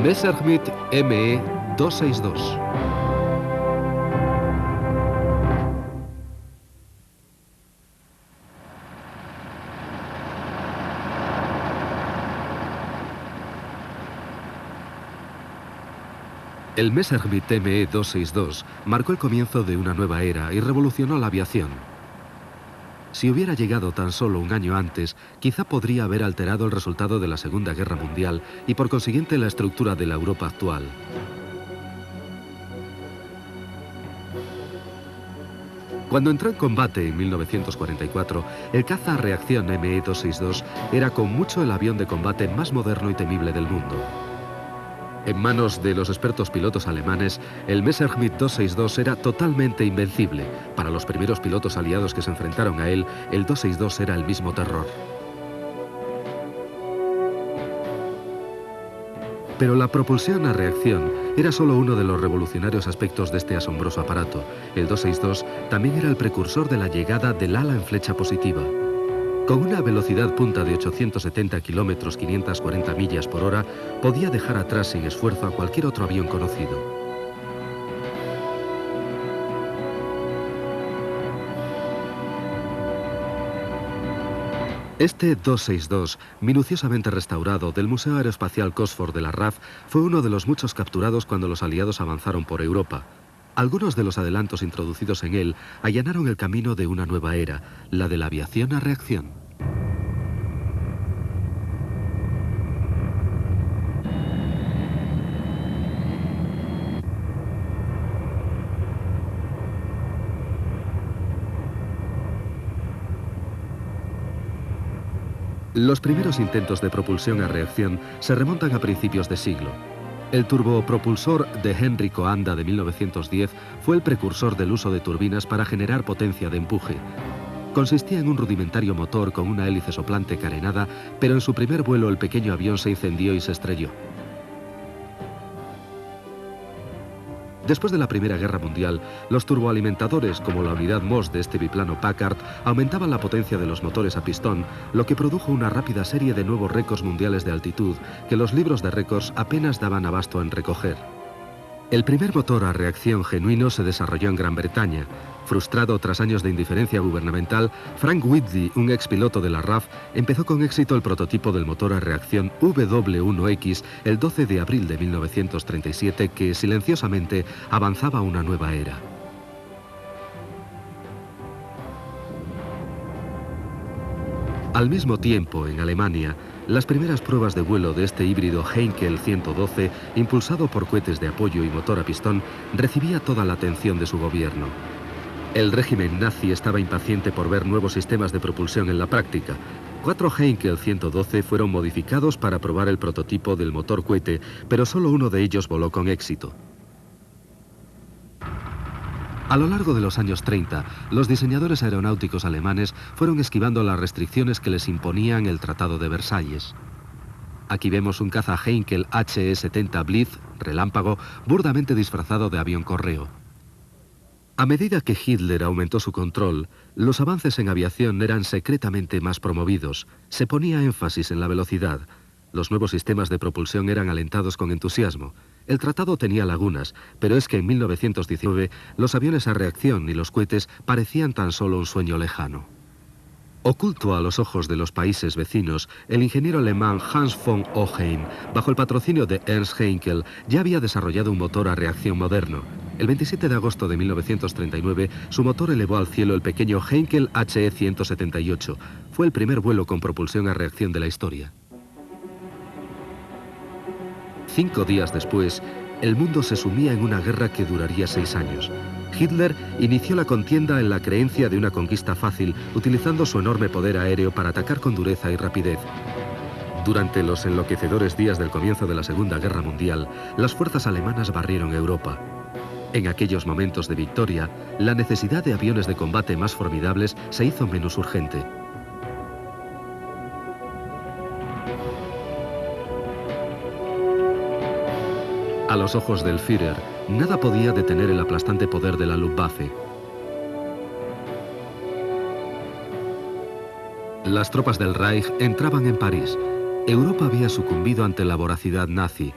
Messerschmitt ME 262. El Messerschmitt ME 262 marcó el comienzo de una nueva era y revolucionó la aviación. Si hubiera llegado tan solo un año antes, quizá podría haber alterado el resultado de la Segunda Guerra Mundial y por consiguiente la estructura de la Europa actual. Cuando entró en combate en 1944, el caza a reacción ME 262 era con mucho el avión de combate más moderno y temible del mundo. En manos de los expertos pilotos alemanes, el Messerschmitt 262 era totalmente invencible. Para los primeros pilotos aliados que se enfrentaron a él, el 262 era el mismo terror. Pero la propulsión a reacción era solo uno de los revolucionarios aspectos de este asombroso aparato. El 262 también era el precursor de la llegada del ala en flecha positiva. Con una velocidad punta de 870 kilómetros 540 millas por hora, podía dejar atrás sin esfuerzo a cualquier otro avión conocido. Este 262, minuciosamente restaurado del Museo Aeroespacial Cosford de la RAF, fue uno de los muchos capturados cuando los aliados avanzaron por Europa. Algunos de los adelantos introducidos en él allanaron el camino de una nueva era, la de la aviación a reacción. Los primeros intentos de propulsión a reacción se remontan a principios de siglo. El turbopropulsor de Henry Coanda de 1910 fue el precursor del uso de turbinas para generar potencia de empuje. Consistía en un rudimentario motor con una hélice soplante carenada, pero en su primer vuelo el pequeño avión se incendió y se estrelló. Después de la Primera Guerra Mundial, los turboalimentadores, como la unidad MOS de este biplano Packard, aumentaban la potencia de los motores a pistón, lo que produjo una rápida serie de nuevos récords mundiales de altitud que los libros de récords apenas daban abasto en recoger. El primer motor a reacción genuino se desarrolló en Gran Bretaña. Frustrado tras años de indiferencia gubernamental, Frank Whitney, un expiloto de la RAF, empezó con éxito el prototipo del motor a reacción W1X el 12 de abril de 1937, que silenciosamente avanzaba a una nueva era. Al mismo tiempo, en Alemania, las primeras pruebas de vuelo de este híbrido Heinkel 112, impulsado por cohetes de apoyo y motor a pistón, recibía toda la atención de su gobierno. El régimen nazi estaba impaciente por ver nuevos sistemas de propulsión en la práctica. 4 Heinkel 112 fueron modificados para probar el prototipo del motor cohete, pero solo uno de ellos voló con éxito. A lo largo de los años 30, los diseñadores aeronáuticos alemanes fueron esquivando las restricciones que les imponían el Tratado de Versalles. Aquí vemos un caza Heinkel HE-70 Blitz, relámpago, burdamente disfrazado de avión correo. A medida que Hitler aumentó su control, los avances en aviación eran secretamente más promovidos. Se ponía énfasis en la velocidad. Los nuevos sistemas de propulsión eran alentados con entusiasmo. El tratado tenía lagunas, pero es que en 1919 los aviones a reacción y los cohetes parecían tan solo un sueño lejano. Oculto a los ojos de los países vecinos, el ingeniero alemán Hans von Oheim, bajo el patrocinio de Ernst Heinkel, ya había desarrollado un motor a reacción moderno. El 27 de agosto de 1939, su motor elevó al cielo el pequeño Heinkel HE-178. Fue el primer vuelo con propulsión a reacción de la historia. 5 días después, el mundo se sumía en una guerra que duraría 6 años. Hitler inició la contienda en la creencia de una conquista fácil, utilizando su enorme poder aéreo para atacar con dureza y rapidez. Durante los enloquecedores días del comienzo de la Segunda Guerra Mundial, las fuerzas alemanas barrieron Europa. En aquellos momentos de victoria, la necesidad de aviones de combate más formidables se hizo menos urgente. A los ojos del Führer, nada podía detener el aplastante poder de la Luftwaffe. Las tropas del Reich entraban en París. Europa había sucumbido ante la voracidad nazi.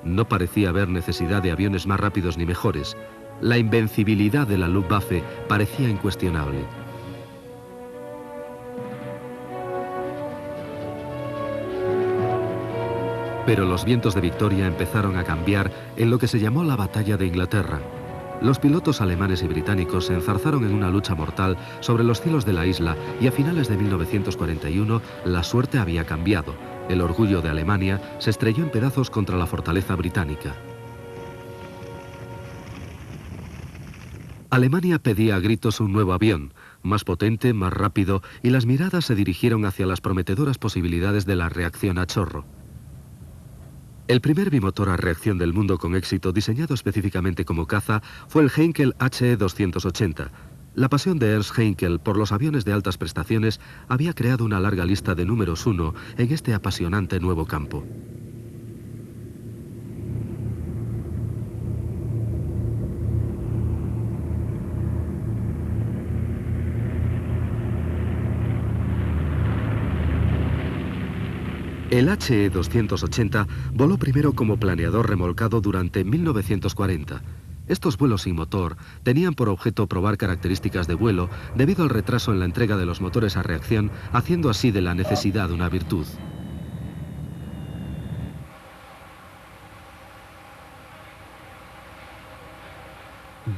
No parecía haber necesidad de aviones más rápidos ni mejores. La invencibilidad de la Luftwaffe parecía incuestionable. Pero los vientos de victoria empezaron a cambiar en lo que se llamó la Batalla de Inglaterra. Los pilotos alemanes y británicos se enzarzaron en una lucha mortal sobre los cielos de la isla y a finales de 1941 la suerte había cambiado. El orgullo de Alemania se estrelló en pedazos contra la fortaleza británica. Alemania pedía a gritos un nuevo avión, más potente, más rápido, y las miradas se dirigieron hacia las prometedoras posibilidades de la reacción a chorro. El primer bimotor a reacción del mundo con éxito, diseñado específicamente como caza, fue el Heinkel HE-280. La pasión de Ernst Heinkel por los aviones de altas prestaciones había creado una larga lista de números uno en este apasionante nuevo campo. El HE-280 voló primero como planeador remolcado durante 1940. Estos vuelos sin motor tenían por objeto probar características de vuelo debido al retraso en la entrega de los motores a reacción, haciendo así de la necesidad una virtud.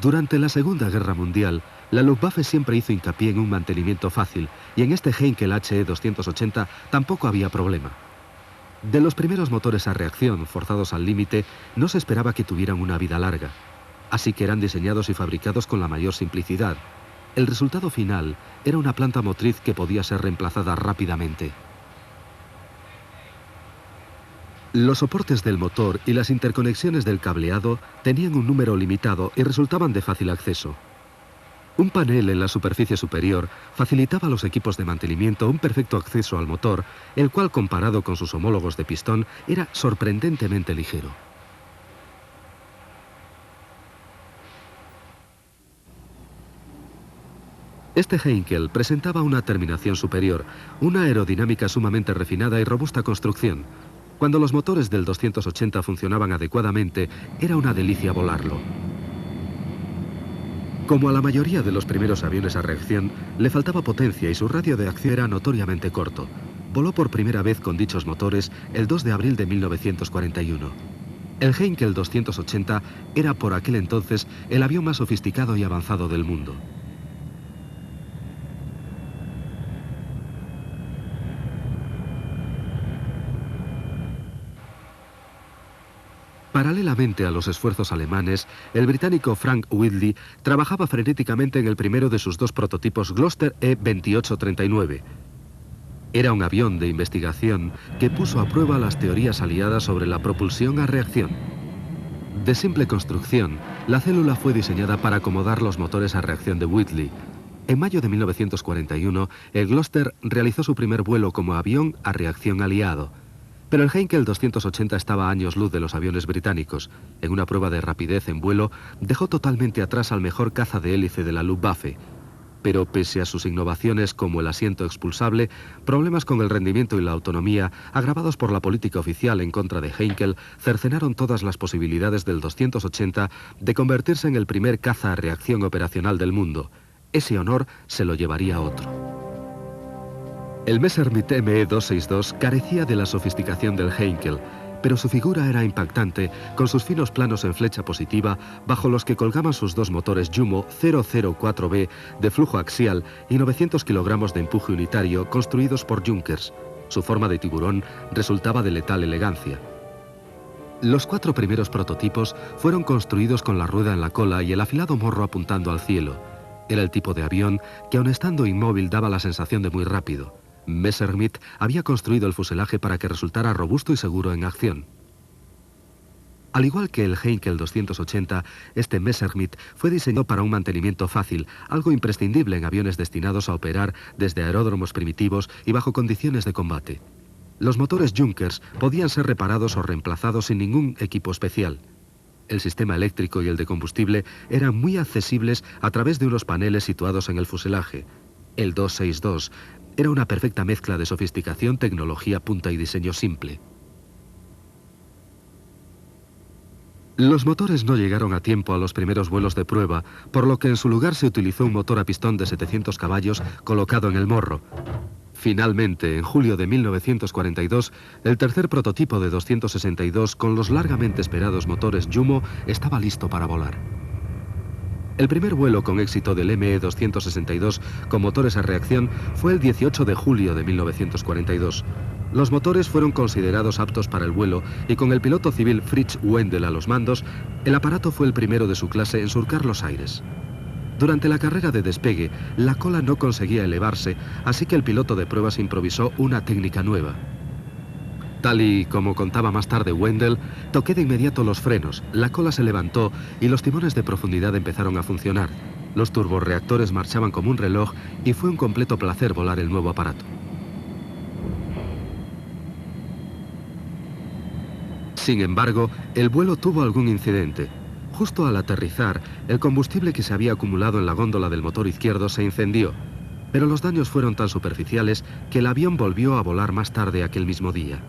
Durante la Segunda Guerra Mundial, la Luftwaffe siempre hizo hincapié en un mantenimiento fácil, y en este Heinkel HE-280 tampoco había problema. De los primeros motores a reacción, forzados al límite, no se esperaba que tuvieran una vida larga. Así que eran diseñados y fabricados con la mayor simplicidad. El resultado final era una planta motriz que podía ser reemplazada rápidamente. Los soportes del motor y las interconexiones del cableado tenían un número limitado y resultaban de fácil acceso. Un panel en la superficie superior facilitaba a los equipos de mantenimiento un perfecto acceso al motor, el cual, comparado con sus homólogos de pistón, era sorprendentemente ligero. Este Heinkel presentaba una terminación superior, una aerodinámica sumamente refinada y robusta construcción. Cuando los motores del 280 funcionaban adecuadamente, era una delicia volarlo. Como a la mayoría de los primeros aviones a reacción, le faltaba potencia y su radio de acción era notoriamente corto. Voló por primera vez con dichos motores el 2 de abril de 1941. El Heinkel 280 era por aquel entonces el avión más sofisticado y avanzado del mundo. Paralelamente a los esfuerzos alemanes, el británico Frank Whitley trabajaba frenéticamente en el primero de sus dos prototipos Gloster E-2839. Era un avión de investigación que puso a prueba las teorías aliadas sobre la propulsión a reacción. De simple construcción, la célula fue diseñada para acomodar los motores a reacción de Whitley. En mayo de 1941, el Gloster realizó su primer vuelo como avión a reacción aliado. Pero el Heinkel 280 estaba a años luz de los aviones británicos. En una prueba de rapidez en vuelo, dejó totalmente atrás al mejor caza de hélice de la Luftwaffe. Pero pese a sus innovaciones como el asiento expulsable, problemas con el rendimiento y la autonomía, agravados por la política oficial en contra de Heinkel, cercenaron todas las posibilidades del 280 de convertirse en el primer caza a reacción operacional del mundo. Ese honor se lo llevaría otro. El Messerschmitt Me-262 carecía de la sofisticación del Heinkel, pero su figura era impactante, con sus finos planos en flecha positiva, bajo los que colgaban sus dos motores Jumo 004B de flujo axial y 900 kilogramos de empuje unitario construidos por Junkers. Su forma de tiburón resultaba de letal elegancia. Los 4 primeros prototipos fueron construidos con la rueda en la cola y el afilado morro apuntando al cielo. Era el tipo de avión que, aun estando inmóvil, daba la sensación de muy rápido. Messerschmitt había construido el fuselaje para que resultara robusto y seguro en acción. Al igual que el Heinkel 280, este Messerschmitt fue diseñado para un mantenimiento fácil, algo imprescindible en aviones destinados a operar desde aeródromos primitivos y bajo condiciones de combate. Los motores Junkers podían ser reparados o reemplazados sin ningún equipo especial. El sistema eléctrico y el de combustible eran muy accesibles a través de unos paneles situados en el fuselaje. El 262 era una perfecta mezcla de sofisticación, tecnología punta y diseño simple. Los motores no llegaron a tiempo a los primeros vuelos de prueba, por lo que en su lugar se utilizó un motor a pistón de 700 caballos colocado en el morro. Finalmente, en julio de 1942, el tercer prototipo de 262 con los largamente esperados motores Jumo estaba listo para volar. El primer vuelo con éxito del ME-262 con motores a reacción fue el 18 de julio de 1942. Los motores fueron considerados aptos para el vuelo y con el piloto civil Fritz Wendel a los mandos, el aparato fue el primero de su clase en surcar los aires. Durante la carrera de despegue, la cola no conseguía elevarse, así que el piloto de pruebas improvisó una técnica nueva. Tal y como contaba más tarde Wendel, toqué de inmediato los frenos, la cola se levantó y los timones de profundidad empezaron a funcionar. Los turborreactores marchaban como un reloj y fue un completo placer volar el nuevo aparato. Sin embargo, el vuelo tuvo algún incidente. Justo al aterrizar, el combustible que se había acumulado en la góndola del motor izquierdo se incendió, pero los daños fueron tan superficiales que el avión volvió a volar más tarde aquel mismo día.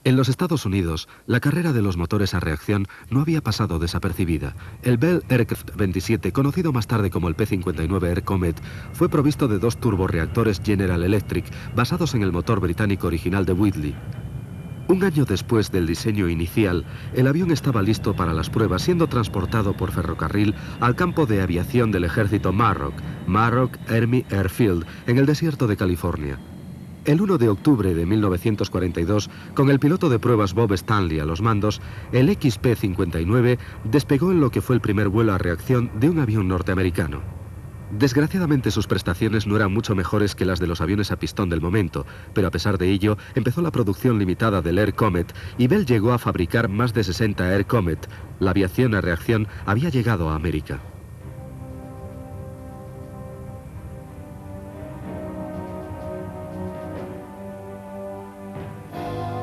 En los Estados Unidos, la carrera de los motores a reacción no había pasado desapercibida. El Bell Aircraft 27, conocido más tarde como el P-59 Air Comet, fue provisto de dos turborreactores General Electric, basados en el motor británico original de Whitley. Un año después del diseño inicial, el avión estaba listo para las pruebas, siendo transportado por ferrocarril al campo de aviación del ejército Marrock Army Airfield, en el desierto de California. El 1 de octubre de 1942, con el piloto de pruebas Bob Stanley a los mandos, el XP-59 despegó en lo que fue el primer vuelo a reacción de un avión norteamericano. Desgraciadamente sus prestaciones no eran mucho mejores que las de los aviones a pistón del momento, pero a pesar de ello empezó la producción limitada del Air Comet y Bell llegó a fabricar más de 60 Air Comet. La aviación a reacción había llegado a América.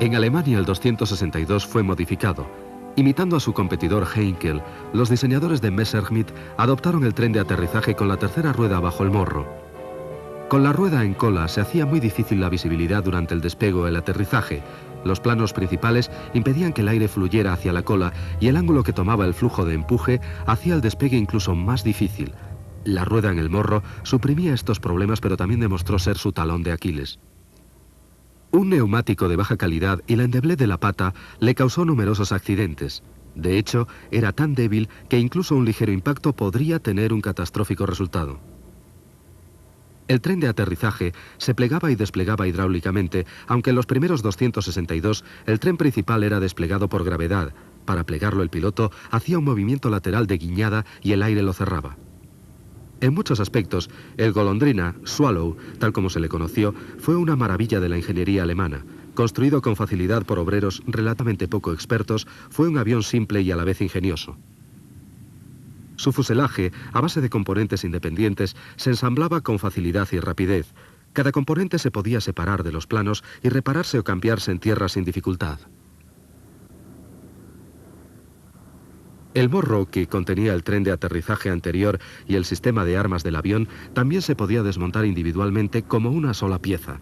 En Alemania el 262 fue modificado. Imitando a su competidor Heinkel, los diseñadores de Messerschmitt adoptaron el tren de aterrizaje con la tercera rueda bajo el morro. Con la rueda en cola se hacía muy difícil la visibilidad durante el despegue o el aterrizaje. Los planos principales impedían que el aire fluyera hacia la cola y el ángulo que tomaba el flujo de empuje hacía el despegue incluso más difícil. La rueda en el morro suprimía estos problemas, pero también demostró ser su talón de Aquiles. Un neumático de baja calidad y la endeblez de la pata le causó numerosos accidentes. De hecho, era tan débil que incluso un ligero impacto podría tener un catastrófico resultado. El tren de aterrizaje se plegaba y desplegaba hidráulicamente, aunque en los primeros 262 el tren principal era desplegado por gravedad. Para plegarlo el piloto hacía un movimiento lateral de guiñada y el aire lo cerraba. En muchos aspectos, el golondrina, Swallow, tal como se le conoció, fue una maravilla de la ingeniería alemana. Construido con facilidad por obreros relativamente poco expertos, fue un avión simple y a la vez ingenioso. Su fuselaje, a base de componentes independientes, se ensamblaba con facilidad y rapidez. Cada componente se podía separar de los planos y repararse o cambiarse en tierra sin dificultad. El morro, que contenía el tren de aterrizaje anterior y el sistema de armas del avión, también se podía desmontar individualmente como una sola pieza.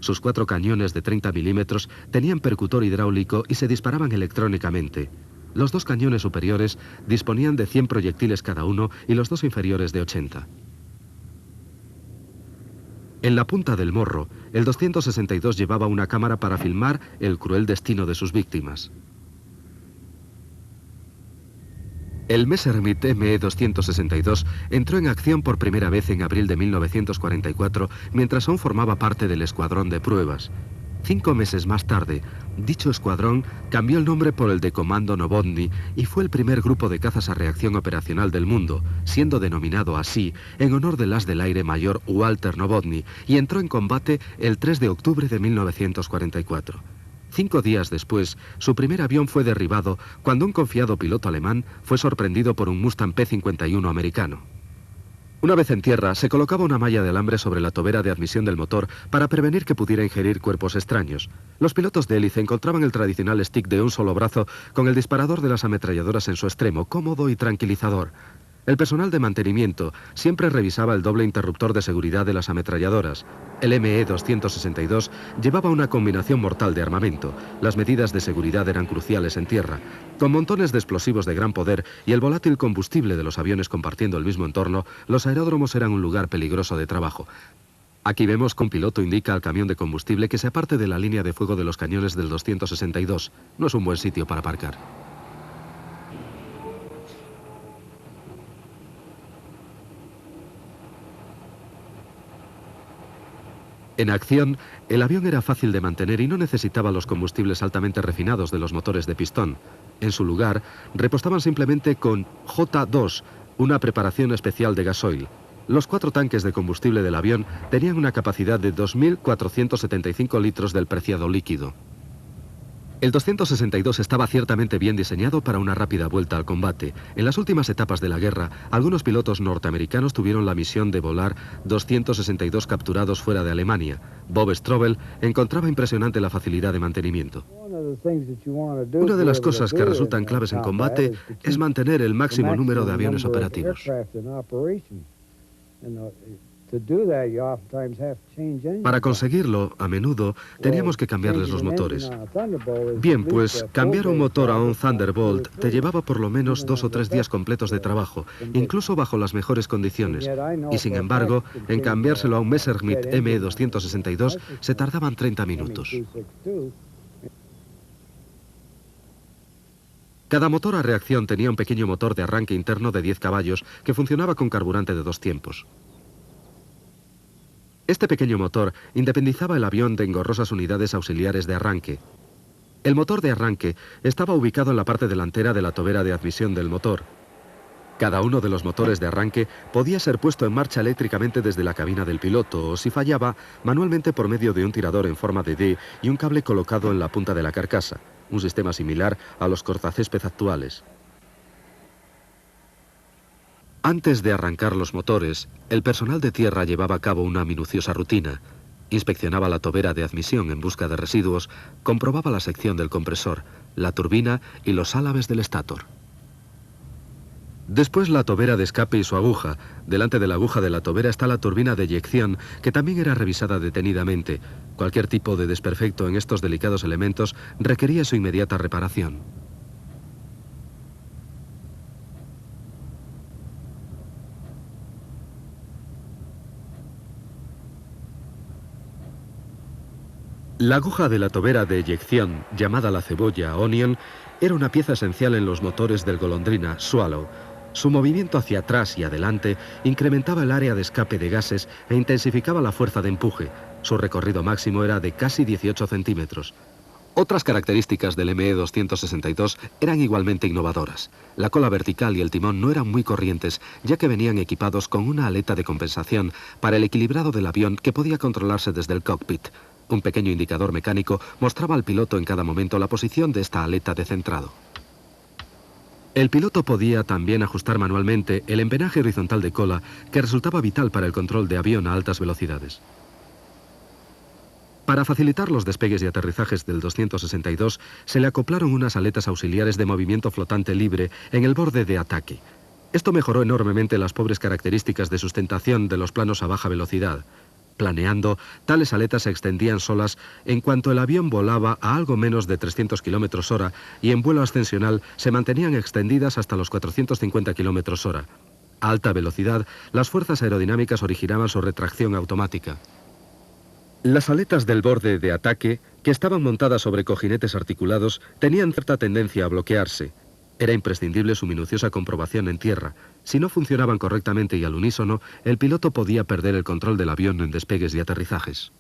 Sus 4 cañones de 30 milímetros tenían percutor hidráulico y se disparaban electrónicamente. Los 2 cañones superiores disponían de 100 proyectiles cada uno y los 2 inferiores de 80. En la punta del morro, el 262 llevaba una cámara para filmar el cruel destino de sus víctimas. El Messerschmitt ME-262 entró en acción por primera vez en abril de 1944, mientras aún formaba parte del escuadrón de pruebas. 5 meses más tarde, dicho escuadrón cambió el nombre por el de Comando Novotny y fue el primer grupo de cazas a reacción operacional del mundo, siendo denominado así en honor del as del aire mayor Walter Novotny, y entró en combate el 3 de octubre de 1944. 5 días después, su primer avión fue derribado cuando un confiado piloto alemán fue sorprendido por un Mustang P-51 americano. Una vez en tierra, se colocaba una malla de alambre sobre la tobera de admisión del motor para prevenir que pudiera ingerir cuerpos extraños. Los pilotos de hélice encontraban el tradicional stick de un solo brazo con el disparador de las ametralladoras en su extremo, cómodo y tranquilizador. El personal de mantenimiento siempre revisaba el doble interruptor de seguridad de las ametralladoras. El ME-262 llevaba una combinación mortal de armamento. Las medidas de seguridad eran cruciales en tierra. Con montones de explosivos de gran poder y el volátil combustible de los aviones compartiendo el mismo entorno, los aeródromos eran un lugar peligroso de trabajo. Aquí vemos que un piloto indica al camión de combustible que se aparte de la línea de fuego de los cañones del 262. No es un buen sitio para aparcar. En acción, el avión era fácil de mantener y no necesitaba los combustibles altamente refinados de los motores de pistón. En su lugar, repostaban simplemente con J2, una preparación especial de gasoil. Los 4 tanques de combustible del avión tenían una capacidad de 2.475 litros del preciado líquido. El 262 estaba ciertamente bien diseñado para una rápida vuelta al combate. En las últimas etapas de la guerra, algunos pilotos norteamericanos tuvieron la misión de volar 262 capturados fuera de Alemania. Bob Strobel encontraba impresionante la facilidad de mantenimiento. Una de las cosas que resultan claves en combate es mantener el máximo número de aviones operativos. Para conseguirlo, a menudo, teníamos que cambiarles los motores. Bien, pues cambiar un motor a un Thunderbolt te llevaba por lo menos 2 o 3 días completos de trabajo, incluso bajo las mejores condiciones. Y sin embargo, en cambiárselo a un Messerschmitt M262 se tardaban 30 minutos. Cada motor a reacción tenía un pequeño motor de arranque interno de 10 caballos que funcionaba con carburante de 2 tiempos. Este pequeño motor independizaba el avión de engorrosas unidades auxiliares de arranque. El motor de arranque estaba ubicado en la parte delantera de la tobera de admisión del motor. Cada uno de los motores de arranque podía ser puesto en marcha eléctricamente desde la cabina del piloto o, si fallaba, manualmente por medio de un tirador en forma de D y un cable colocado en la punta de la carcasa, un sistema similar a los cortacésped actuales. Antes de arrancar los motores, el personal de tierra llevaba a cabo una minuciosa rutina. Inspeccionaba la tobera de admisión en busca de residuos, comprobaba la sección del compresor, la turbina y los álabes del estator. Después la tobera de escape y su aguja. Delante de la aguja de la tobera está la turbina de eyección, que también era revisada detenidamente. Cualquier tipo de desperfecto en estos delicados elementos requería su inmediata reparación. La aguja de la tobera de eyección, llamada la cebolla Onion, era una pieza esencial en los motores del golondrina Swallow. Su movimiento hacia atrás y adelante incrementaba el área de escape de gases e intensificaba la fuerza de empuje. Su recorrido máximo era de casi 18 centímetros. Otras características del ME-262 eran igualmente innovadoras. La cola vertical y el timón no eran muy corrientes, ya que venían equipados con una aleta de compensación para el equilibrado del avión que podía controlarse desde el cockpit. Un pequeño indicador mecánico mostraba al piloto en cada momento la posición de esta aleta de centrado. El piloto podía también ajustar manualmente el empenaje horizontal de cola, que resultaba vital para el control de avión a altas velocidades. Para facilitar los despegues y aterrizajes del 262, se le acoplaron unas aletas auxiliares de movimiento flotante libre en el borde de ataque. Esto mejoró enormemente las pobres características de sustentación de los planos a baja velocidad. Planeando, tales aletas se extendían solas en cuanto el avión volaba a algo menos de 300 km/h y en vuelo ascensional se mantenían extendidas hasta los 450 km/h. A alta velocidad, las fuerzas aerodinámicas originaban su retracción automática. Las aletas del borde de ataque, que estaban montadas sobre cojinetes articulados, tenían cierta tendencia a bloquearse. Era imprescindible su minuciosa comprobación en tierra. Si no funcionaban correctamente y al unísono, el piloto podía perder el control del avión en despegues y aterrizajes.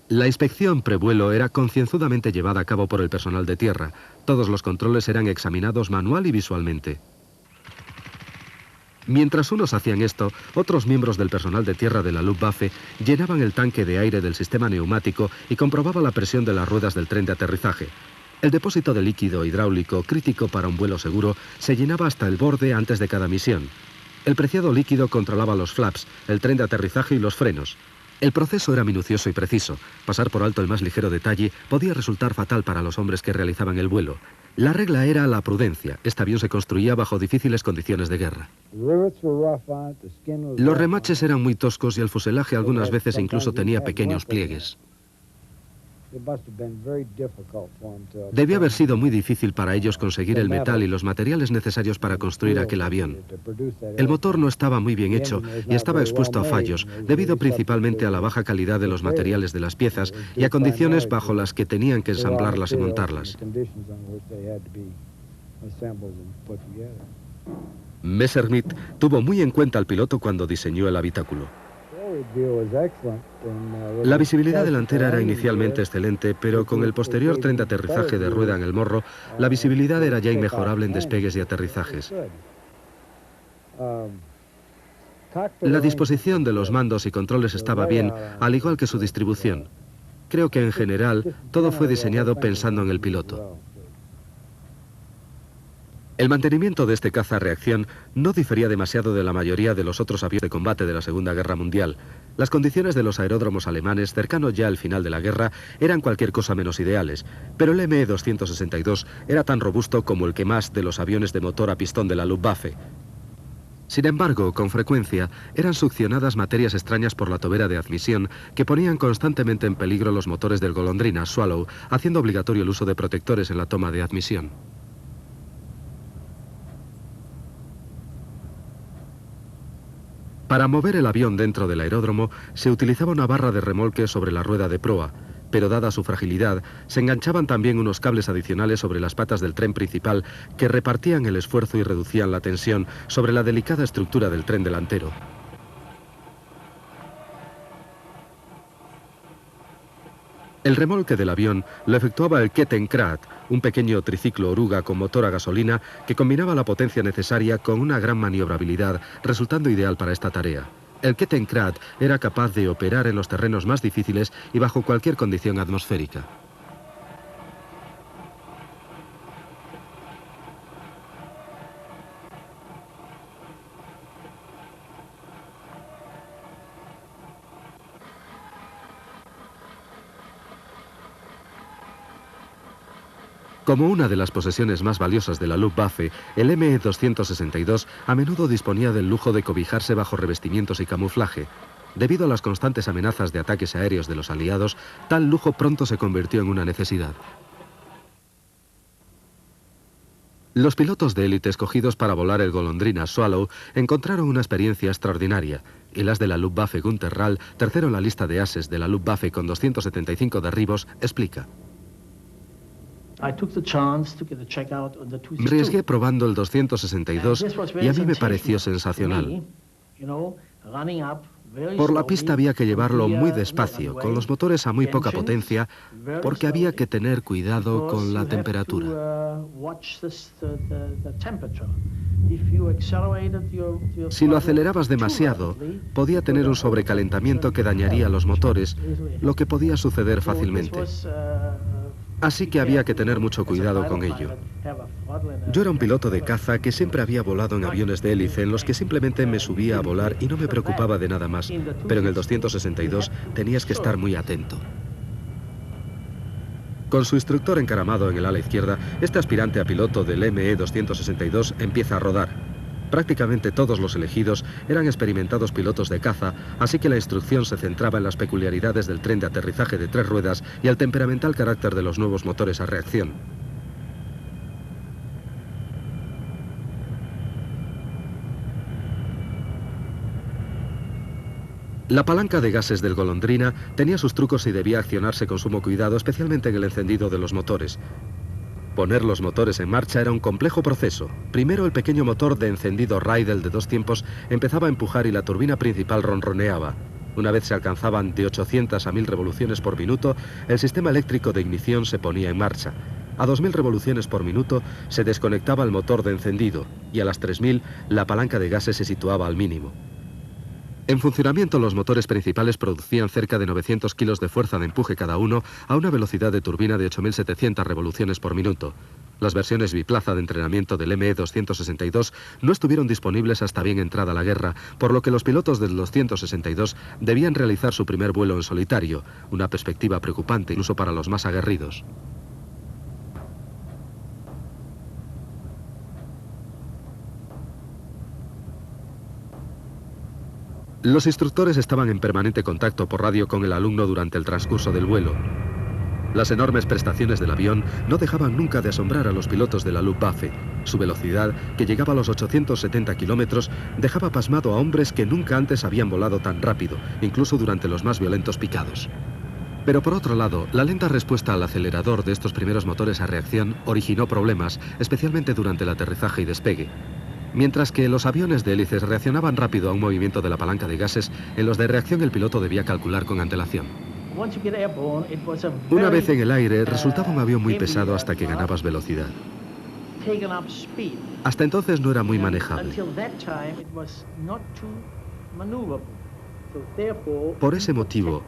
La inspección prevuelo era concienzudamente llevada a cabo por el personal de tierra. Todos los controles eran examinados manual y visualmente. Mientras unos hacían esto, otros miembros del personal de tierra de la Luftwaffe llenaban el tanque de aire del sistema neumático y comprobaban la presión de las ruedas del tren de aterrizaje. El depósito de líquido hidráulico, crítico para un vuelo seguro, se llenaba hasta el borde antes de cada misión. El preciado líquido controlaba los flaps, el tren de aterrizaje y los frenos. El proceso era minucioso y preciso. Pasar por alto el más ligero detalle podía resultar fatal para los hombres que realizaban el vuelo. La regla era la prudencia. Este avión se construía bajo difíciles condiciones de guerra. Los remaches eran muy toscos y el fuselaje algunas veces incluso tenía pequeños pliegues. Debió haber sido muy difícil para ellos conseguir el metal y los materiales necesarios para construir aquel avión. El motor no estaba muy bien hecho y estaba expuesto a fallos, debido principalmente a la baja calidad de los materiales de las piezas y a condiciones bajo las que tenían que ensamblarlas y montarlas. Messerschmitt tuvo muy en cuenta al piloto cuando diseñó el habitáculo. La visibilidad delantera era inicialmente excelente, pero con el posterior tren de aterrizaje de rueda en el morro, la visibilidad era ya inmejorable en despegues y aterrizajes. La disposición de los mandos y controles estaba bien, al igual que su distribución. Creo que en general todo fue diseñado pensando en el piloto. El mantenimiento de este caza a reacción no difería demasiado de la mayoría de los otros aviones de combate de la Segunda Guerra Mundial. Las condiciones de los aeródromos alemanes, cercanos ya al final de la guerra, eran cualquier cosa menos ideales, pero el ME-262 era tan robusto como el que más de los aviones de motor a pistón de la Luftwaffe. Sin embargo, con frecuencia, eran succionadas materias extrañas por la tobera de admisión que ponían constantemente en peligro los motores del Golondrina Swallow, haciendo obligatorio el uso de protectores en la toma de admisión. Para mover el avión dentro del aeródromo se utilizaba una barra de remolque sobre la rueda de proa, pero dada su fragilidad, se enganchaban también unos cables adicionales sobre las patas del tren principal que repartían el esfuerzo y reducían la tensión sobre la delicada estructura del tren delantero. El remolque del avión lo efectuaba el Kettenkrad, un pequeño triciclo oruga con motor a gasolina que combinaba la potencia necesaria con una gran maniobrabilidad, resultando ideal para esta tarea. El Kettenkrad era capaz de operar en los terrenos más difíciles y bajo cualquier condición atmosférica. Como una de las posesiones más valiosas de la Luftwaffe, el ME-262 a menudo disponía del lujo de cobijarse bajo revestimientos y camuflaje. Debido a las constantes amenazas de ataques aéreos de los aliados, tal lujo pronto se convirtió en una necesidad. Los pilotos de élite escogidos para volar el Golondrina Swallow encontraron una experiencia extraordinaria, y las de la Luftwaffe Günter Rall, tercero en la lista de ases de la Luftwaffe con 275 derribos, explica. Me arriesgué probando el 262 y a mí me pareció sensacional. Por la pista había que llevarlo muy despacio, con los motores a muy poca potencia, porque había que tener cuidado con la temperatura. Si lo acelerabas demasiado, podía tener un sobrecalentamiento que dañaría los motores, lo que podía suceder fácilmente. Así que había que tener mucho cuidado con ello. Yo era un piloto de caza que siempre había volado en aviones de hélice en los que simplemente me subía a volar y no me preocupaba de nada más, pero en el 262 tenías que estar muy atento. Con su instructor encaramado en el ala izquierda, este aspirante a piloto del ME-262 empieza a rodar. Prácticamente todos los elegidos eran experimentados pilotos de caza, así que la instrucción se centraba en las peculiaridades del tren de aterrizaje de 3 ruedas y el temperamental carácter de los nuevos motores a reacción. La palanca de gases del Golondrina tenía sus trucos y debía accionarse con sumo cuidado, especialmente en el encendido de los motores. Poner los motores en marcha era un complejo proceso. Primero el pequeño motor de encendido Riedel de 2 tiempos empezaba a empujar y la turbina principal ronroneaba. Una vez se alcanzaban de 800 a 1000 revoluciones por minuto, el sistema eléctrico de ignición se ponía en marcha. A 2000 revoluciones por minuto se desconectaba el motor de encendido y a las 3000 la palanca de gases se situaba al mínimo. En funcionamiento, los motores principales producían cerca de 900 kilos de fuerza de empuje cada uno a una velocidad de turbina de 8700 revoluciones por minuto. Las versiones biplaza de entrenamiento del ME-262 no estuvieron disponibles hasta bien entrada la guerra, por lo que los pilotos del 262 debían realizar su primer vuelo en solitario, una perspectiva preocupante incluso para los más aguerridos. Los instructores estaban en permanente contacto por radio con el alumno durante el transcurso del vuelo. Las enormes prestaciones del avión no dejaban nunca de asombrar a los pilotos de la Luftwaffe. Su velocidad, que llegaba a los 870 kilómetros, dejaba pasmado a hombres que nunca antes habían volado tan rápido, incluso durante los más violentos picados. Pero por otro lado, la lenta respuesta al acelerador de estos primeros motores a reacción originó problemas, especialmente durante el aterrizaje y despegue. Mientras que los aviones de hélices reaccionaban rápido a un movimiento de la palanca de gases, en los de reacción el piloto debía calcular con antelación. Una vez en el aire, resultaba un avión muy pesado hasta que ganabas velocidad. Hasta entonces no era muy manejable. Por ese motivo,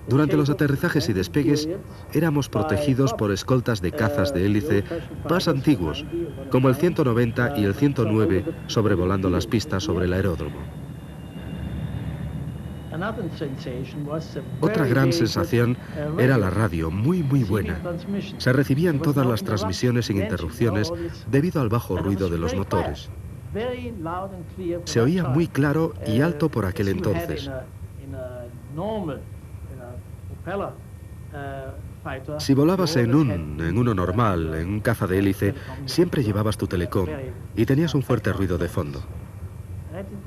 durante los aterrizajes y despegues, éramos protegidos por escoltas de cazas de hélice más antiguos, como el 190 y el 109, sobrevolando las pistas sobre el aeródromo. Otra gran sensación era la radio, muy buena. Se recibían todas las transmisiones sin interrupciones debido al bajo ruido de los motores. Se oía muy claro y alto por aquel entonces. Si volabas en uno normal, en un caza de hélice, siempre llevabas tu telecom y tenías un fuerte ruido de fondo.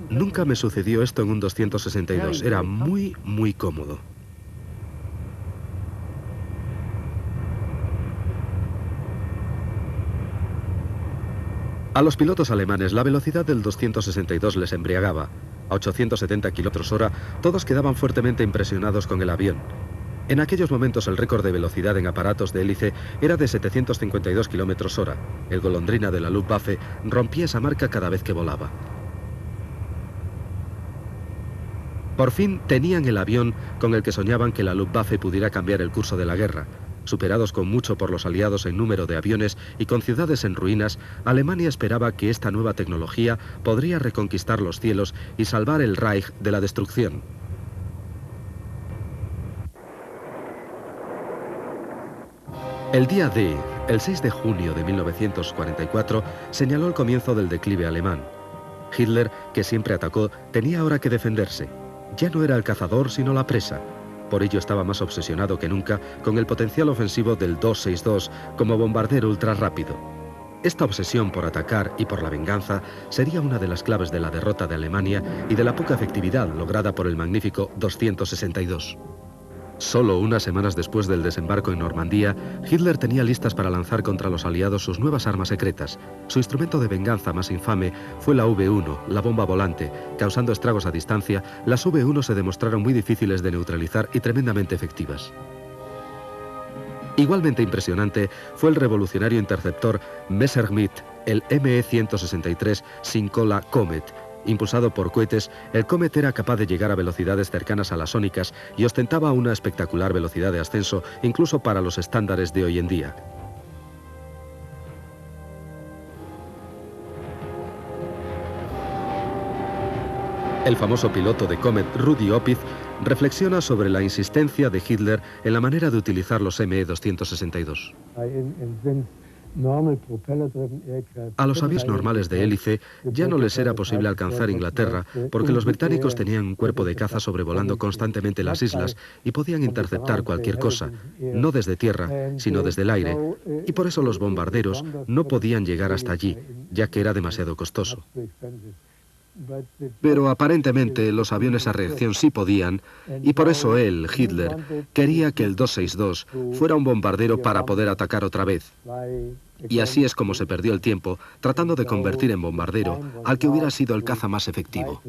Nunca me sucedió esto en un 262, era muy cómodo. A los pilotos alemanes la velocidad del 262 les embriagaba. A 870 km/h todos quedaban fuertemente impresionados con el avión. En aquellos momentos el récord de velocidad en aparatos de hélice era de 752 km/h. El golondrina de la Luftwaffe rompía esa marca cada vez que volaba. Por fin tenían el avión con el que soñaban que la Luftwaffe pudiera cambiar el curso de la guerra. Superados con mucho por los aliados en número de aviones y con ciudades en ruinas, Alemania esperaba que esta nueva tecnología podría reconquistar los cielos y salvar el Reich de la destrucción. El día D, el 6 de junio de 1944, señaló el comienzo del declive alemán. Hitler, que siempre atacó, tenía ahora que defenderse. Ya no era el cazador, sino la presa. Por ello estaba más obsesionado que nunca con el potencial ofensivo del 262 como bombardero ultrarrápido. Esta obsesión por atacar y por la venganza sería una de las claves de la derrota de Alemania y de la poca efectividad lograda por el magnífico 262. Solo unas semanas después del desembarco en Normandía, Hitler tenía listas para lanzar contra los aliados sus nuevas armas secretas. Su instrumento de venganza más infame fue la V1, la bomba volante. Causando estragos a distancia, las V1 se demostraron muy difíciles de neutralizar y tremendamente efectivas. Igualmente impresionante fue el revolucionario interceptor Messerschmitt, el ME-163 Sinkola Comet. Impulsado por cohetes, el Comet era capaz de llegar a velocidades cercanas a las sónicas y ostentaba una espectacular velocidad de ascenso, incluso para los estándares de hoy en día. El famoso piloto de Comet, Rudi Opitz, reflexiona sobre la insistencia de Hitler en la manera de utilizar los ME-262. A los aviones normales de hélice ya no les era posible alcanzar Inglaterra porque los británicos tenían un cuerpo de caza sobrevolando constantemente las islas y podían interceptar cualquier cosa, no desde tierra, sino desde el aire, y por eso los bombarderos no podían llegar hasta allí, ya que era demasiado costoso. Pero aparentemente los aviones a reacción sí podían, y por eso él, Hitler, quería que el 262 fuera un bombardero para poder atacar otra vez. Y así es como se perdió el tiempo tratando de convertir en bombardero al que hubiera sido el caza más efectivo.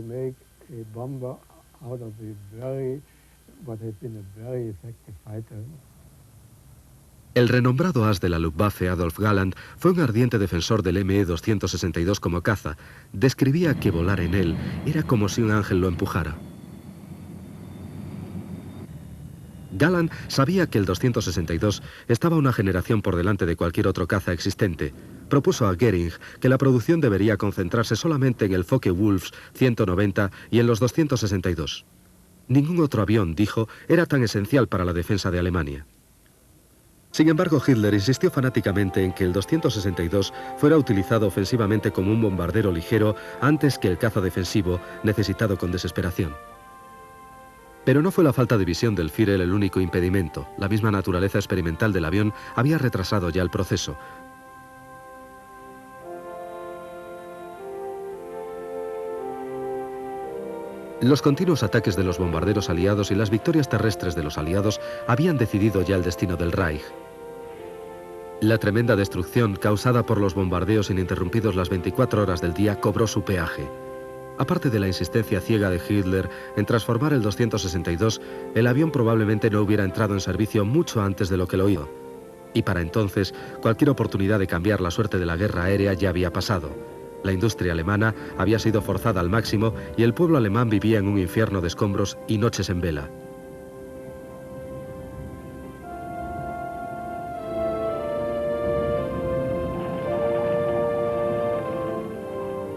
El renombrado as de la Luftwaffe, Adolf Galland, fue un ardiente defensor del ME-262 como caza. Describía que volar en él era como si un ángel lo empujara. Galland sabía que el 262 estaba una generación por delante de cualquier otro caza existente. Propuso a Goering que la producción debería concentrarse solamente en el Focke-Wulf 190 y en los 262. Ningún otro avión, dijo, era tan esencial para la defensa de Alemania. Sin embargo, Hitler insistió fanáticamente en que el 262 fuera utilizado ofensivamente como un bombardero ligero antes que el caza defensivo necesitado con desesperación. Pero no fue la falta de visión del Führer el único impedimento. La misma naturaleza experimental del avión había retrasado ya el proceso. Los continuos ataques de los bombarderos aliados y las victorias terrestres de los aliados habían decidido ya el destino del Reich. La tremenda destrucción causada por los bombardeos ininterrumpidos las 24 horas del día cobró su peaje. Aparte de la insistencia ciega de Hitler en transformar el 262, el avión probablemente no hubiera entrado en servicio mucho antes de lo que lo hizo. Y para entonces, cualquier oportunidad de cambiar la suerte de la guerra aérea ya había pasado. La industria alemana había sido forzada al máximo y el pueblo alemán vivía en un infierno de escombros y noches en vela.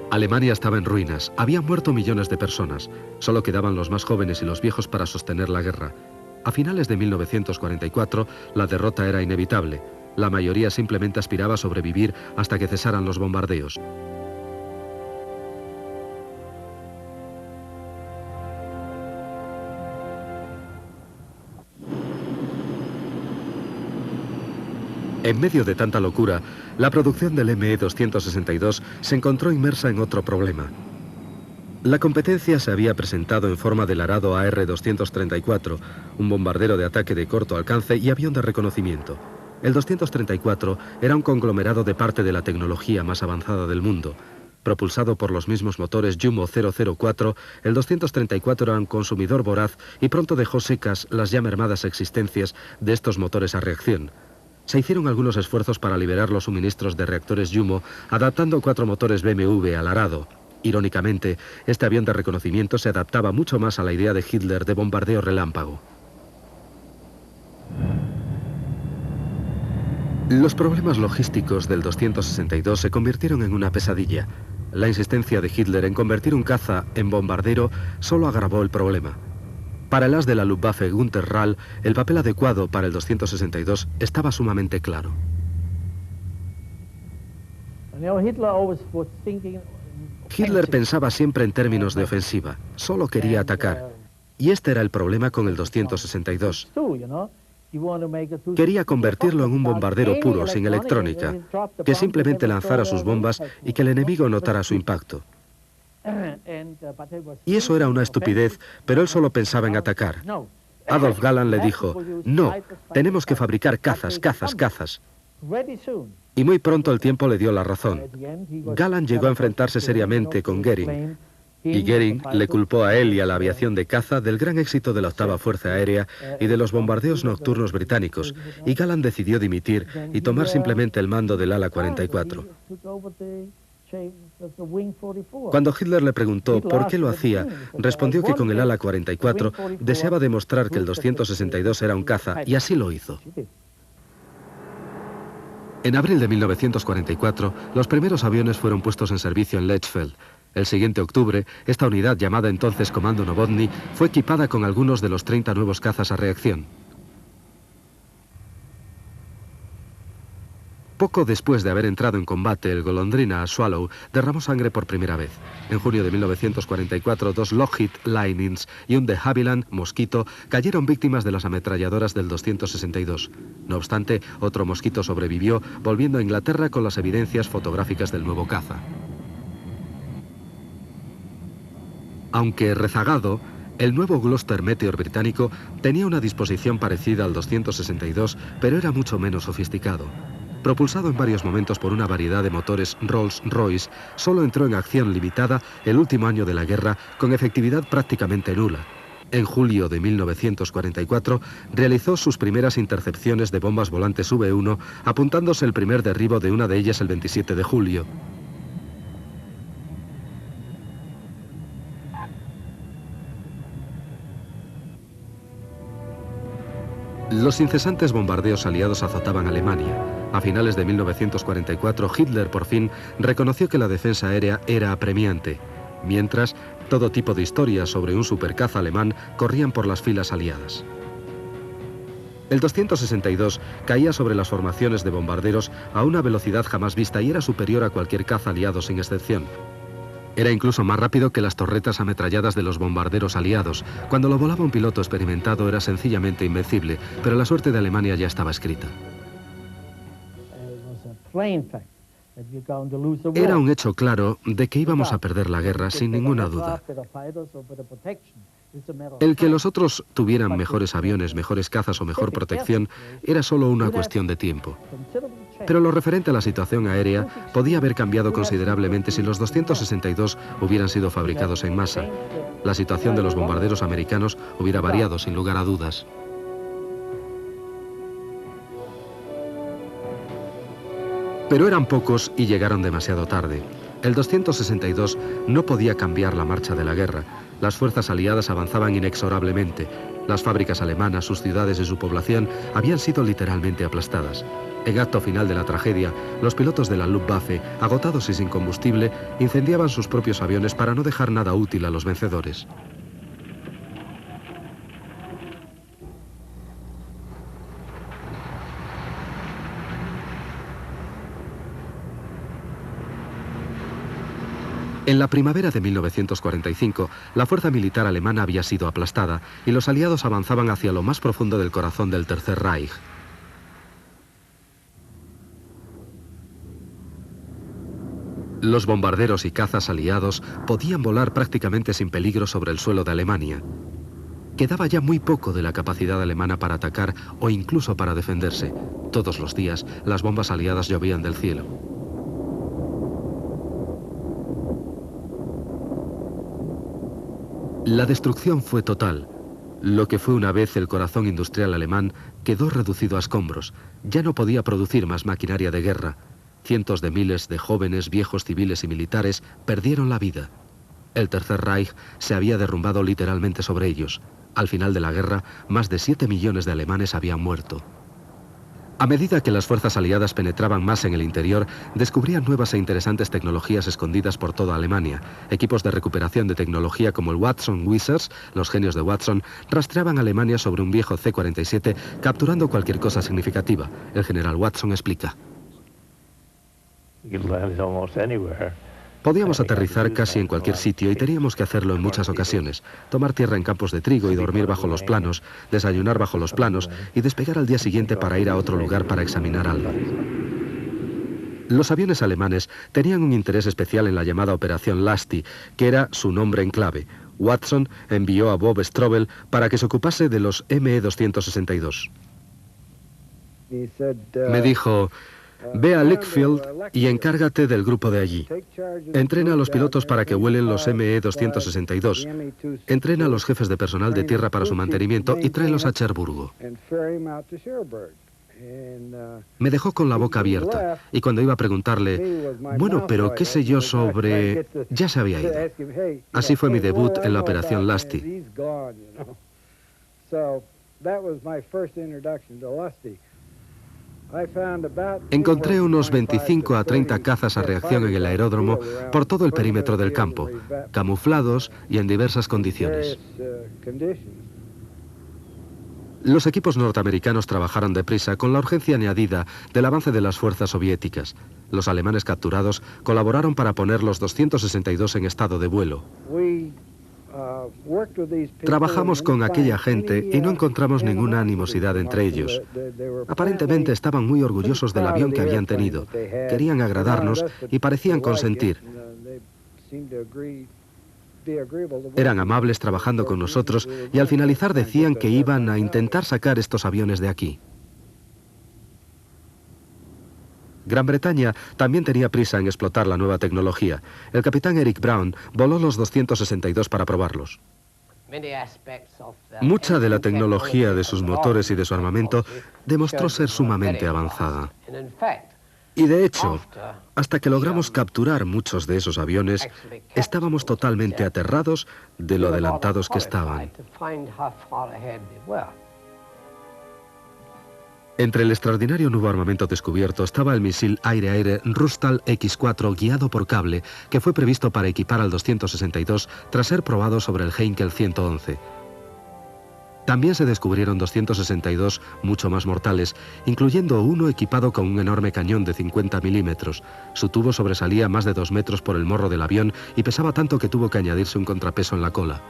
Alemania estaba en ruinas, habían muerto millones de personas, solo quedaban los más jóvenes y los viejos para sostener la guerra. A finales de 1944, la derrota era inevitable. La mayoría simplemente aspiraba a sobrevivir hasta que cesaran los bombardeos. En medio de tanta locura, la producción del ME-262 se encontró inmersa en otro problema. La competencia se había presentado en forma del arado AR-234, un bombardero de ataque de corto alcance y avión de reconocimiento. El 234 era un conglomerado de parte de la tecnología más avanzada del mundo. Propulsado por los mismos motores Jumo 004, el 234 era un consumidor voraz y pronto dejó secas las ya mermadas existencias de estos motores a reacción. Se hicieron algunos esfuerzos para liberar los suministros de reactores Jumo, adaptando 4 motores BMW al arado. Irónicamente, este avión de reconocimiento se adaptaba mucho más a la idea de Hitler de bombardeo relámpago. Los problemas logísticos del 262 se convirtieron en una pesadilla. La insistencia de Hitler en convertir un caza en bombardero solo agravó el problema. Para el as de la Luftwaffe Günter Rall, el papel adecuado para el 262 estaba sumamente claro. Hitler pensaba siempre en términos de ofensiva, solo quería atacar. Y este era el problema con el 262. Quería convertirlo en un bombardero puro, sin electrónica, que simplemente lanzara sus bombas y que el enemigo notara su impacto. Y eso era una estupidez, pero él solo pensaba en atacar. Adolf Galland le dijo, no, tenemos que fabricar cazas, cazas, cazas. Y muy pronto el tiempo le dio la razón. Galland llegó a enfrentarse seriamente con Goering, y Goering le culpó a él y a la aviación de caza del gran éxito de la octava Fuerza Aérea y de los bombardeos nocturnos británicos, y Galland decidió dimitir y tomar simplemente el mando del ala 44. Cuando Hitler le preguntó por qué lo hacía, respondió que con el ala 44 deseaba demostrar que el 262 era un caza, y así lo hizo. En abril de 1944, los primeros aviones fueron puestos en servicio en Lechfeld. El siguiente octubre, esta unidad, llamada entonces Comando Novotny, fue equipada con algunos de los 30 nuevos cazas a reacción. Poco después de haber entrado en combate, el Golondrina Swallow derramó sangre por primera vez. En junio de 1944, 2 Lockheed Linings y un de Havilland, Mosquito, cayeron víctimas de las ametralladoras del 262. No obstante, otro Mosquito sobrevivió, volviendo a Inglaterra con las evidencias fotográficas del nuevo caza. Aunque rezagado, el nuevo Gloster Meteor británico tenía una disposición parecida al 262, pero era mucho menos sofisticado. Propulsado en varios momentos por una variedad de motores Rolls-Royce, solo entró en acción limitada el último año de la guerra, con efectividad prácticamente nula. En julio de 1944 realizó sus primeras intercepciones de bombas volantes V1, apuntándose el primer derribo de una de ellas el 27 de julio. Los incesantes bombardeos aliados azotaban Alemania. A finales de 1944, Hitler por fin reconoció que la defensa aérea era apremiante. Mientras, todo tipo de historias sobre un supercaza alemán corrían por las filas aliadas. El 262 caía sobre las formaciones de bombarderos a una velocidad jamás vista y era superior a cualquier caza aliado sin excepción. Era incluso más rápido que las torretas ametralladas de los bombarderos aliados. Cuando lo volaba un piloto experimentado era sencillamente invencible, pero la suerte de Alemania ya estaba escrita. Era un hecho claro de que íbamos a perder la guerra sin ninguna duda. El que los otros tuvieran mejores aviones, mejores cazas o mejor protección era solo una cuestión de tiempo. Pero lo referente a la situación aérea podía haber cambiado considerablemente si los 262 hubieran sido fabricados en masa. La situación de los bombarderos americanos hubiera variado sin lugar a dudas. Pero eran pocos y llegaron demasiado tarde. El 262 no podía cambiar la marcha de la guerra. Las fuerzas aliadas avanzaban inexorablemente. Las fábricas alemanas, sus ciudades y su población habían sido literalmente aplastadas. En acto final de la tragedia, los pilotos de la Luftwaffe, agotados y sin combustible, incendiaban sus propios aviones para no dejar nada útil a los vencedores. En la primavera de 1945, la fuerza militar alemana había sido aplastada y los aliados avanzaban hacia lo más profundo del corazón del Tercer Reich. Los bombarderos y cazas aliados podían volar prácticamente sin peligro sobre el suelo de Alemania. Quedaba ya muy poco de la capacidad alemana para atacar o incluso para defenderse. Todos los días, las bombas aliadas llovían del cielo. La destrucción fue total. Lo que fue una vez el corazón industrial alemán quedó reducido a escombros. Ya no podía producir más maquinaria de guerra. Cientos de miles de jóvenes, viejos, civiles y militares perdieron la vida. El Tercer Reich se había derrumbado literalmente sobre ellos. Al final de la guerra, más de 7 millones de alemanes habían muerto. A medida que las fuerzas aliadas penetraban más en el interior, descubrían nuevas e interesantes tecnologías escondidas por toda Alemania. Equipos de recuperación de tecnología como el Watson Wizards, los genios de Watson, rastreaban a Alemania sobre un viejo C-47, capturando cualquier cosa significativa. El general Watson explica. Podíamos aterrizar casi en cualquier sitio y teníamos que hacerlo en muchas ocasiones. Tomar tierra en campos de trigo y dormir bajo los planos, desayunar bajo los planos y despegar al día siguiente para ir a otro lugar para examinar algo. Los aviones alemanes tenían un interés especial en la llamada Operación Lasty, que era su nombre en clave. Watson envió a Bob Strobel para que se ocupase de los ME-262. Me dijo: ve a Lichfield y encárgate del grupo de allí. Entrena a los pilotos para que vuelen los ME-262. Entrena a los jefes de personal de tierra para su mantenimiento y tráelos a Cherburgo. Me dejó con la boca abierta y cuando iba a preguntarle, bueno, pero qué sé yo sobre... ya se había ido. Así fue mi debut en la Operación Lasty. Encontré unos 25 a 30 cazas a reacción en el aeródromo por todo el perímetro del campo, camuflados y en diversas condiciones. Los equipos norteamericanos trabajaron deprisa con la urgencia añadida del avance de las fuerzas soviéticas. Los alemanes capturados colaboraron para poner los 262 en estado de vuelo. Trabajamos con aquella gente y no encontramos ninguna animosidad entre ellos. Aparentemente estaban muy orgullosos del avión que habían tenido. Querían agradarnos y parecían consentir. Eran amables trabajando con nosotros y al finalizar decían que iban a intentar sacar estos aviones de aquí. Gran Bretaña también tenía prisa en explotar la nueva tecnología. El capitán Eric Brown voló los 262 para probarlos. Mucha de la tecnología de sus motores y de su armamento demostró ser sumamente avanzada. Y de hecho, hasta que logramos capturar muchos de esos aviones, estábamos totalmente aterrados de lo adelantados que estaban. Entre el extraordinario nuevo armamento descubierto estaba el misil aire-aire Rustal X-4 guiado por cable, que fue previsto para equipar al 262 tras ser probado sobre el Heinkel 111. También se descubrieron 262 mucho más mortales, incluyendo uno equipado con un enorme cañón de 50 milímetros. Su tubo sobresalía más de 2 metros por el morro del avión y pesaba tanto que tuvo que añadirse un contrapeso en la cola.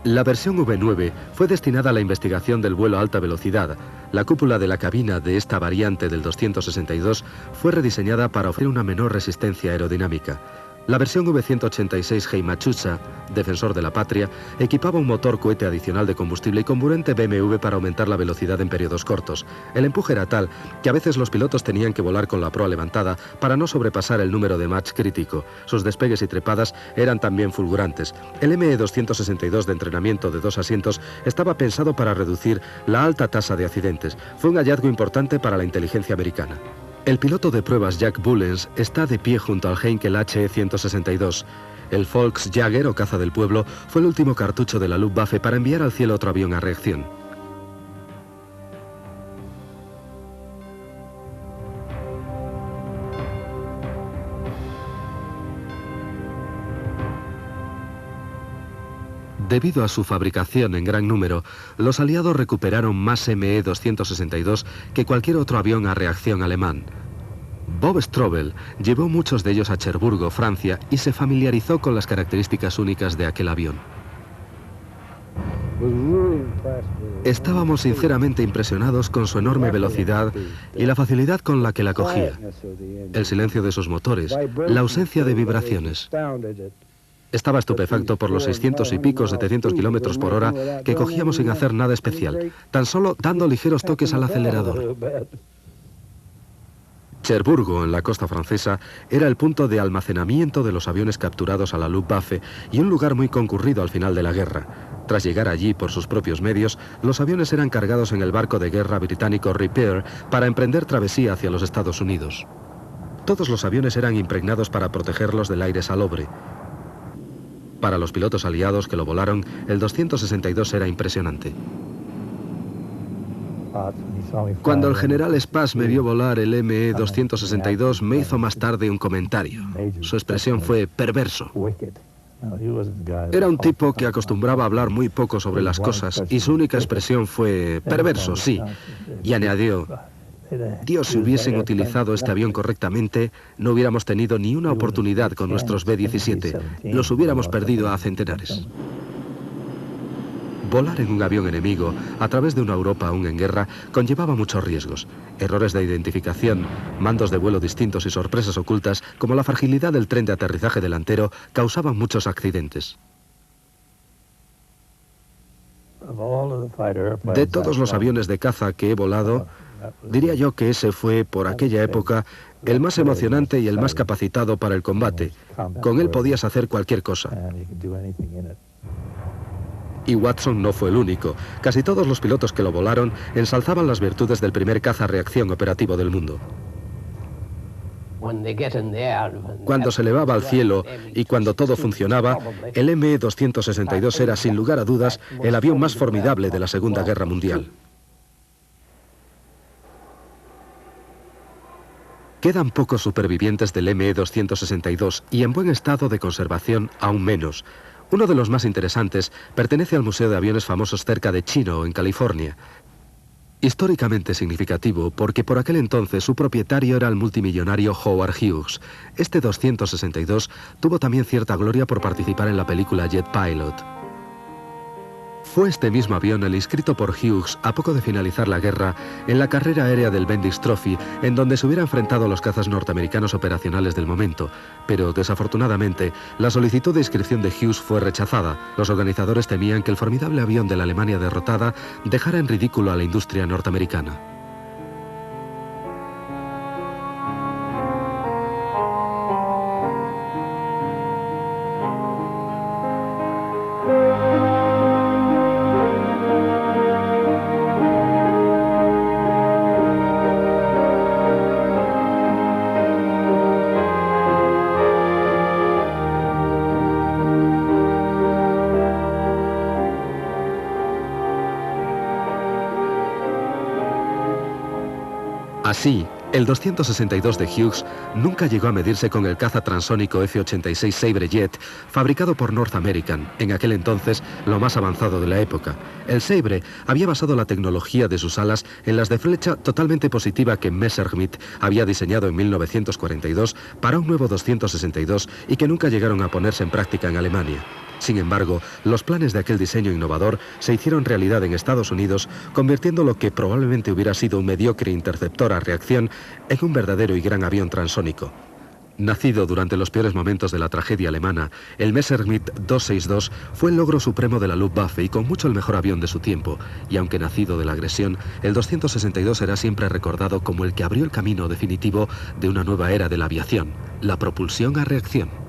La versión V9 fue destinada a la investigación del vuelo a alta velocidad. La cúpula de la cabina de esta variante del 262 fue rediseñada para ofrecer una menor resistencia aerodinámica. La versión V186 Heimachusa, defensor de la patria, equipaba un motor cohete adicional de combustible y comburente BMW para aumentar la velocidad en periodos cortos. El empuje era tal que a veces los pilotos tenían que volar con la proa levantada para no sobrepasar el número de Mach crítico. Sus despegues y trepadas eran también fulgurantes. El ME-262 de entrenamiento de 2 asientos estaba pensado para reducir la alta tasa de accidentes. Fue un hallazgo importante para la inteligencia americana. El piloto de pruebas Jack Bullens está de pie junto al Heinkel HE-162. El Volksjäger, o caza del pueblo, fue el último cartucho de la Luftwaffe para enviar al cielo otro avión a reacción. Debido a su fabricación en gran número, los aliados recuperaron más ME-262 que cualquier otro avión a reacción alemán. Bob Strobel llevó muchos de ellos a Cherburgo, Francia, y se familiarizó con las características únicas de aquel avión. Estábamos sinceramente impresionados con su enorme velocidad y la facilidad con la que la cogía, el silencio de sus motores, la ausencia de vibraciones. Estaba estupefacto por los 600 y pico, 700 kilómetros por hora que cogíamos sin hacer nada especial, tan solo dando ligeros toques al acelerador. Cherburgo, en la costa francesa, era el punto de almacenamiento de los aviones capturados a la Luftwaffe y un lugar muy concurrido al final de la guerra. Tras llegar allí por sus propios medios, los aviones eran cargados en el barco de guerra británico Repair para emprender travesía hacia los Estados Unidos. Todos los aviones eran impregnados para protegerlos del aire salobre. Para los pilotos aliados que lo volaron, el 262 era impresionante. Cuando el general Spass me vio volar el ME-262, me hizo más tarde un comentario. Su expresión fue perverso. Era un tipo que acostumbraba a hablar muy poco sobre las cosas y su única expresión fue perverso, sí. Y añadió: Dios, si hubiesen utilizado este avión correctamente, no hubiéramos tenido ni una oportunidad con nuestros B-17. Los hubiéramos perdido a centenares. Volar en un avión enemigo, a través de una Europa aún en guerra, conllevaba muchos riesgos. Errores de identificación, mandos de vuelo distintos y sorpresas ocultas, como la fragilidad del tren de aterrizaje delantero, causaban muchos accidentes. De todos los aviones de caza que he volado, diría yo que ese fue, por aquella época, el más emocionante y el más capacitado para el combate. Con él podías hacer cualquier cosa. Y Watson no fue el único. Casi todos los pilotos que lo volaron ensalzaban las virtudes del primer caza reacción operativo del mundo. Cuando se elevaba al cielo y cuando todo funcionaba, el ME-262 era, sin lugar a dudas, el avión más formidable de la Segunda Guerra Mundial. Quedan pocos supervivientes del ME-262 y en buen estado de conservación aún menos. Uno de los más interesantes pertenece al Museo de Aviones Famosos cerca de Chino, en California. Históricamente significativo porque por aquel entonces su propietario era el multimillonario Howard Hughes. Este 262 tuvo también cierta gloria por participar en la película Jet Pilot. Fue este mismo avión el inscrito por Hughes a poco de finalizar la guerra en la carrera aérea del Bendix Trophy, en donde se hubiera enfrentado los cazas norteamericanos operacionales del momento. Pero desafortunadamente, la solicitud de inscripción de Hughes fue rechazada. Los organizadores temían que el formidable avión de la Alemania derrotada dejara en ridículo a la industria norteamericana. Así, El 262 de Hughes nunca llegó a medirse con el caza transónico F-86 Sabre Jet, fabricado por North American, en aquel entonces lo más avanzado de la época. El Sabre había basado la tecnología de sus alas en las de flecha totalmente positiva que Messerschmitt había diseñado en 1942 para un nuevo 262 y que nunca llegaron a ponerse en práctica en Alemania. Sin embargo, los planes de aquel diseño innovador se hicieron realidad en Estados Unidos, convirtiendo lo que probablemente hubiera sido un mediocre interceptor a reacción en un verdadero y gran avión transónico. Nacido durante los peores momentos de la tragedia alemana, el Messerschmitt 262 fue el logro supremo de la Luftwaffe y con mucho el mejor avión de su tiempo, y aunque nacido de la agresión, el 262 será siempre recordado como el que abrió el camino definitivo de una nueva era de la aviación, la propulsión a reacción.